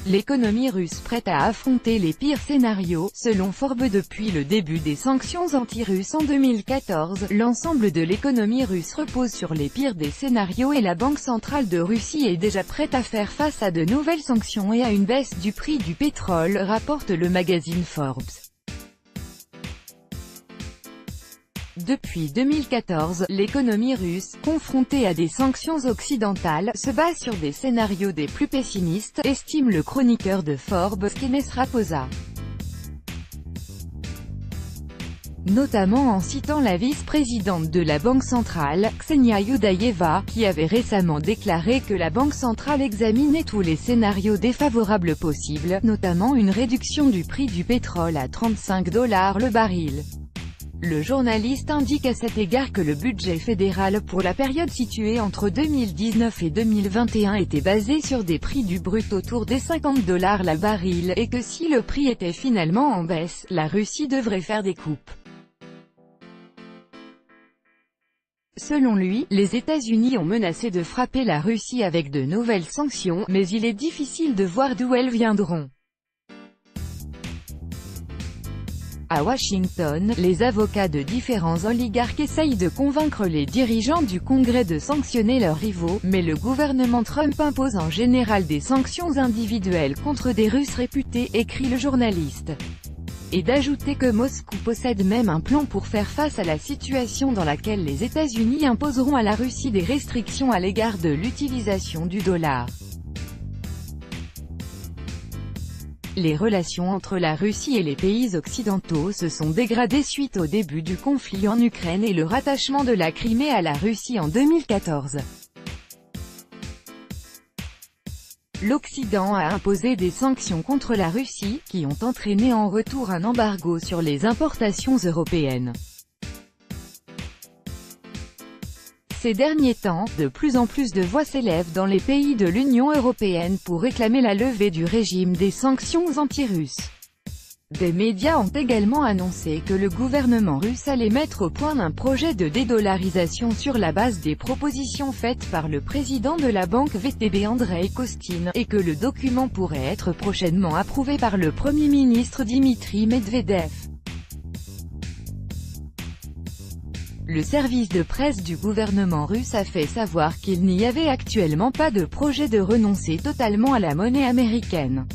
L'économie russe prête à affronter les pires scénarios, selon Forbes. Depuis le début des sanctions anti-russes en 2014, l'ensemble de l'économie russe repose sur les pires des scénarios et la Banque centrale de Russie est déjà prête à faire face à de nouvelles sanctions et à une baisse du prix du pétrole, rapporte le magazine Forbes. Depuis 2014, l'économie russe, confrontée à des sanctions occidentales, se base sur des scénarios des plus pessimistes, estime le chroniqueur de Forbes, Kenneth Raposa. Notamment en citant la vice-présidente de la Banque centrale, Ksenia Yudaeva, qui avait récemment déclaré que la Banque centrale examinait tous les scénarios défavorables possibles, notamment une réduction du prix du pétrole à $35 le baril. Le journaliste indique à cet égard que le budget fédéral pour la période située entre 2019 et 2021 était basé sur des prix du brut autour des $50 la baril, et que si le prix était finalement en baisse, la Russie devrait faire des coupes. Selon lui, les États-Unis ont menacé de frapper la Russie avec de nouvelles sanctions, mais il est difficile de voir d'où elles viendront. À Washington, les avocats de différents oligarques essayent de convaincre les dirigeants du Congrès de sanctionner leurs rivaux, mais le gouvernement Trump impose en général des sanctions individuelles contre des Russes réputés, écrit le journaliste. Et d'ajouter que Moscou possède même un plan pour faire face à la situation dans laquelle les États-Unis imposeront à la Russie des restrictions à l'égard de l'utilisation du dollar. Les relations entre la Russie et les pays occidentaux se sont dégradées suite au début du conflit en Ukraine et le rattachement de la Crimée à la Russie en 2014. L'Occident a imposé des sanctions contre la Russie, qui ont entraîné en retour un embargo sur les importations européennes. Ces derniers temps, de plus en plus de voix s'élèvent dans les pays de l'Union européenne pour réclamer la levée du régime des sanctions anti-russes. Des médias ont également annoncé que le gouvernement russe allait mettre au point un projet de dédollarisation sur la base des propositions faites par le président de la banque VTB Andrei Kostin, et que le document pourrait être prochainement approuvé par le Premier ministre Dmitry Medvedev. Le service de presse du gouvernement russe a fait savoir qu'il n'y avait actuellement pas de projet de renoncer totalement à la monnaie américaine.